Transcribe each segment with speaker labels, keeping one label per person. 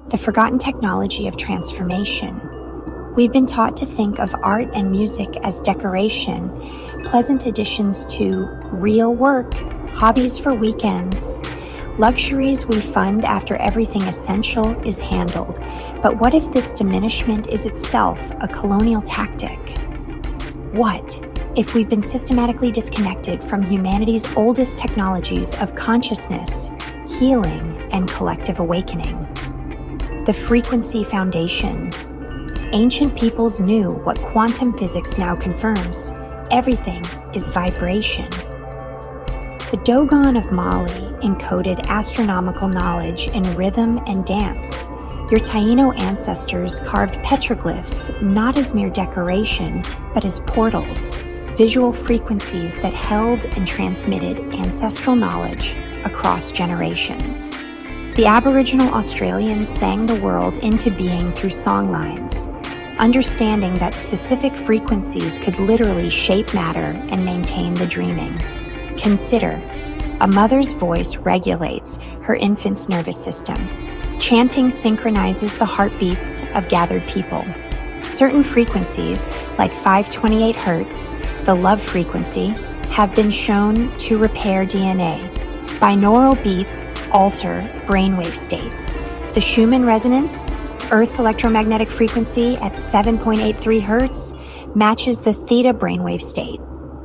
Speaker 1: the forgotten technology of transformation. We've been taught to think of art and music as decoration, pleasant additions to real work, hobbies for weekends, luxuries we fund after everything essential is handled. But what if this diminishment is itself a colonial tactic? What if we've been systematically disconnected from humanity's oldest technologies of consciousness, healing, and collective awakening? The frequency foundation. Ancient peoples knew what quantum physics now confirms. Everything is vibration. The Dogon of Mali encoded astronomical knowledge in rhythm and dance. Your Taino ancestors carved petroglyphs not as mere decoration, but as portals, visual frequencies that held and transmitted ancestral knowledge across generations. The Aboriginal Australians sang the world into being through songlines, understanding that specific frequencies could literally shape matter and maintain the dreaming. Consider, a mother's voice regulates her infant's nervous system. Chanting synchronizes the heartbeats of gathered people. Certain frequencies, like 528 Hz, the love frequency, have been shown to repair DNA. Binaural beats alter brainwave states. The Schumann resonance, Earth's electromagnetic frequency at 7.83 Hz, matches the theta brainwave state,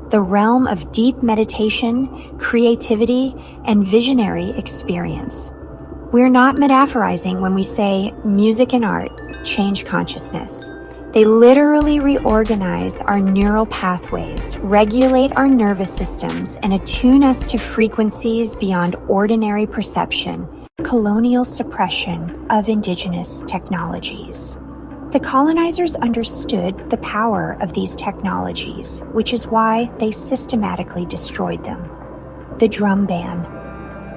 Speaker 1: the realm of deep meditation, creativity, and visionary experience. We're not metaphorizing when we say music and art change consciousness. They literally reorganize our neural pathways, regulate our nervous systems, and attune us to frequencies beyond ordinary perception. Colonial suppression of indigenous technologies. The colonizers understood the power of these technologies, which is why they systematically destroyed them. The drum ban.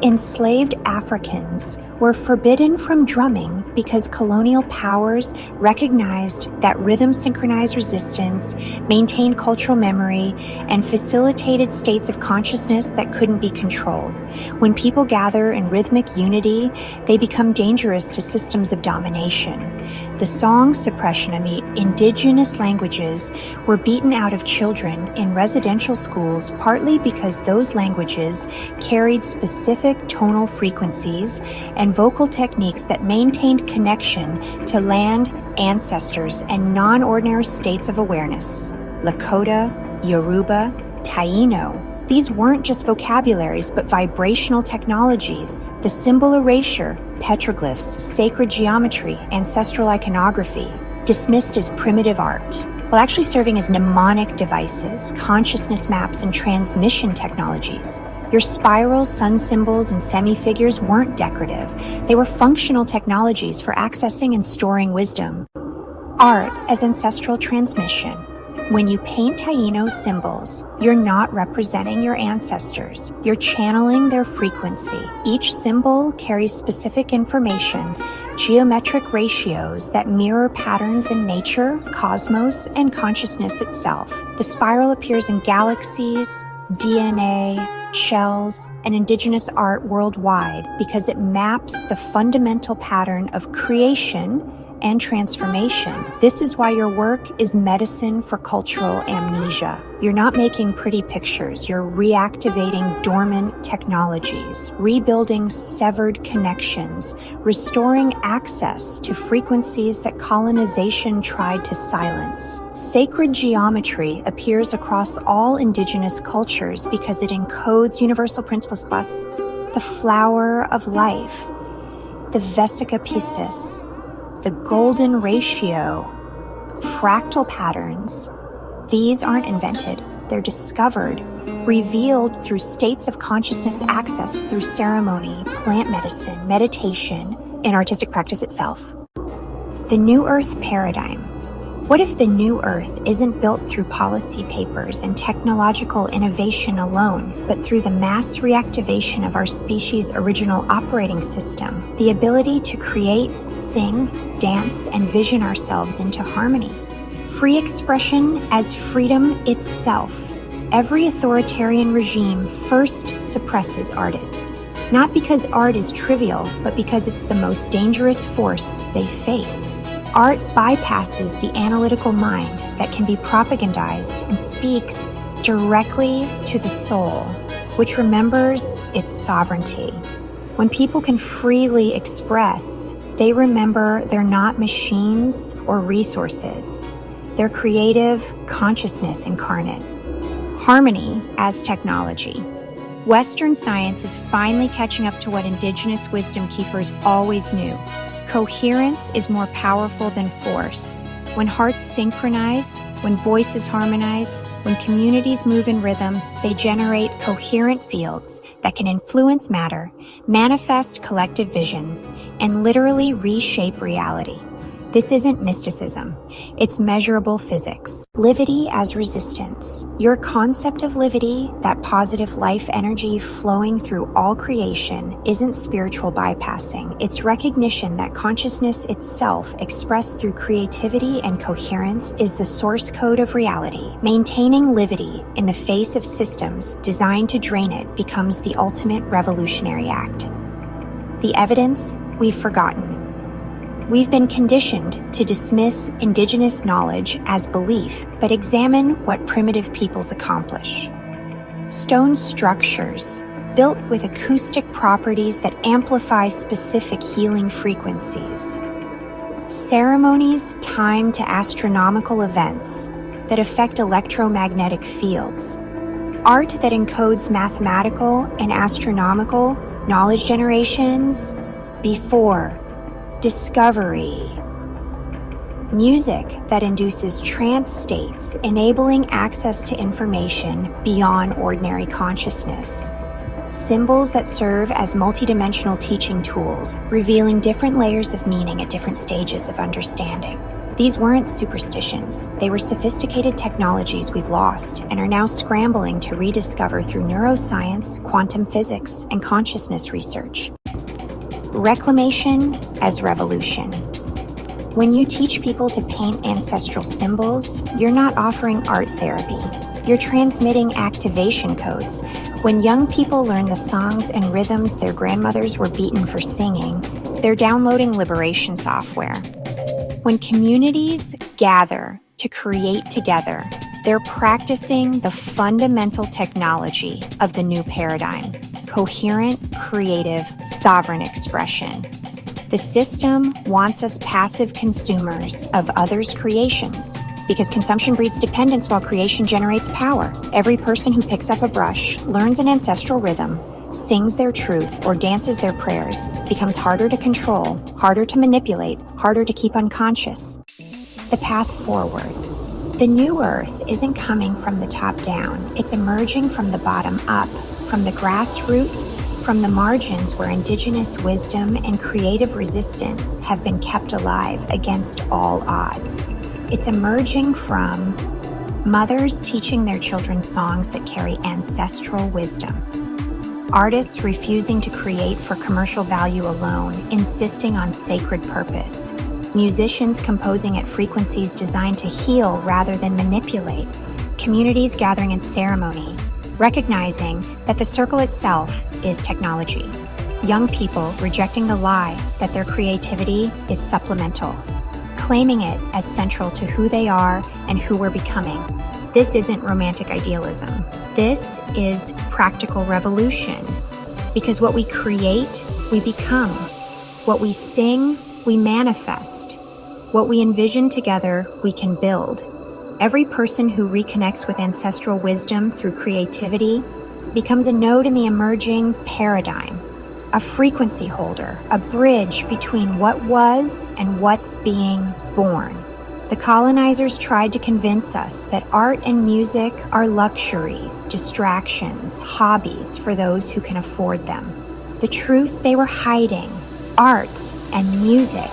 Speaker 1: Enslaved Africans were forbidden from drumming because colonial powers recognized that rhythm-synchronized resistance maintained cultural memory and facilitated states of consciousness that couldn't be controlled. When people gather in rhythmic unity, they become dangerous to systems of domination. The song suppression of indigenous languages were beaten out of children in residential schools partly because those languages carried specific tonal frequencies and vocal techniques that maintained connection to land, ancestors, and non-ordinary states of awareness. Lakota, Yoruba, Taino. These weren't just vocabularies, but vibrational technologies. The symbol erasure, petroglyphs, sacred geometry, ancestral iconography, dismissed as primitive art, while actually serving as mnemonic devices, consciousness maps, and transmission technologies. Your spirals, sun symbols, and semi-figures weren't decorative. They were functional technologies for accessing and storing wisdom. Art as ancestral transmission. When you paint Taino symbols, you're not representing your ancestors. You're channeling their frequency. Each symbol carries specific information, geometric ratios that mirror patterns in nature, cosmos, and consciousness itself. The spiral appears in galaxies, DNA, shells, and indigenous art worldwide because it maps the fundamental pattern of creation and transformation. This is why your work is medicine for cultural amnesia. You're not making pretty pictures, you're reactivating dormant technologies, rebuilding severed connections, restoring access to frequencies that colonization tried to silence. Sacred geometry appears across all indigenous cultures because it encodes universal principles plus the flower of life, the Vesica Piscis, the golden ratio, fractal patterns. These aren't invented, they're discovered, revealed through states of consciousness access through ceremony, plant medicine, meditation, and artistic practice itself. The New Earth paradigm. What if the New Earth isn't built through policy papers and technological innovation alone, but through the mass reactivation of our species' original operating system, the ability to create, sing, dance, and vision ourselves into harmony? Free expression as freedom itself. Every authoritarian regime first suppresses artists. Not because art is trivial, but because it's the most dangerous force they face. Art bypasses the analytical mind that can be propagandized and speaks directly to the soul, which remembers its sovereignty. When people can freely express, they remember they're not machines or resources. They're creative consciousness incarnate. Harmony as technology. Western science is finally catching up to what Indigenous wisdom keepers always knew. Coherence is more powerful than force. When hearts synchronize, when voices harmonize, when communities move in rhythm, they generate coherent fields that can influence matter, manifest collective visions, and literally reshape reality. This isn't mysticism, it's measurable physics. Livity as resistance. Your concept of livity, that positive life energy flowing through all creation, isn't spiritual bypassing. It's recognition that consciousness itself, expressed through creativity and coherence, is the source code of reality. Maintaining livity in the face of systems designed to drain it becomes the ultimate revolutionary act. The evidence we've forgotten. We've been conditioned to dismiss Indigenous knowledge as belief, but examine what primitive peoples accomplish. Stone structures, built with acoustic properties that amplify specific healing frequencies. Ceremonies timed to astronomical events that affect electromagnetic fields. Art that encodes mathematical and astronomical knowledge generations before discovery. Music that induces trance states, enabling access to information beyond ordinary consciousness. Symbols that serve as multidimensional teaching tools, revealing different layers of meaning at different stages of understanding. These weren't superstitions. They were sophisticated technologies we've lost and are now scrambling to rediscover through neuroscience, quantum physics, and consciousness research. Reclamation as revolution. When you teach people to paint ancestral symbols, you're not offering art therapy. You're transmitting activation codes. When young people learn the songs and rhythms their grandmothers were beaten for singing, they're downloading liberation software. When communities gather to create together, they're practicing the fundamental technology of the new paradigm: coherent, creative, sovereign expression. The system wants us passive consumers of others' creations because consumption breeds dependence while creation generates power. Every person who picks up a brush, learns an ancestral rhythm, sings their truth, or dances their prayers becomes harder to control, harder to manipulate, harder to keep unconscious. The path forward. The new earth isn't coming from the top down. It's emerging from the bottom up, from the grassroots, from the margins where Indigenous wisdom and creative resistance have been kept alive against all odds. It's emerging from mothers teaching their children songs that carry ancestral wisdom. Artists refusing to create for commercial value alone, insisting on sacred purpose. Musicians composing at frequencies designed to heal rather than manipulate. Communities gathering in ceremony, recognizing that the circle itself is technology. Young people rejecting the lie that their creativity is supplemental, claiming it as central to who they are and who we're becoming. This isn't romantic idealism. This is practical revolution. Because what we create, we become. What we sing, we manifest. What we envision together, we can build. Every person who reconnects with ancestral wisdom through creativity becomes a node in the emerging paradigm, a frequency holder, a bridge between what was and what's being born. The colonizers tried to convince us that art and music are luxuries, distractions, hobbies for those who can afford them. The truth they were hiding: art and music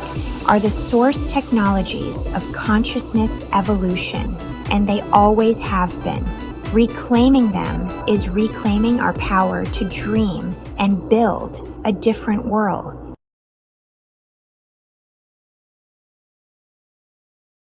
Speaker 1: are the source technologies of consciousness evolution, and they always have been. Reclaiming them is reclaiming our power to dream and build a different world.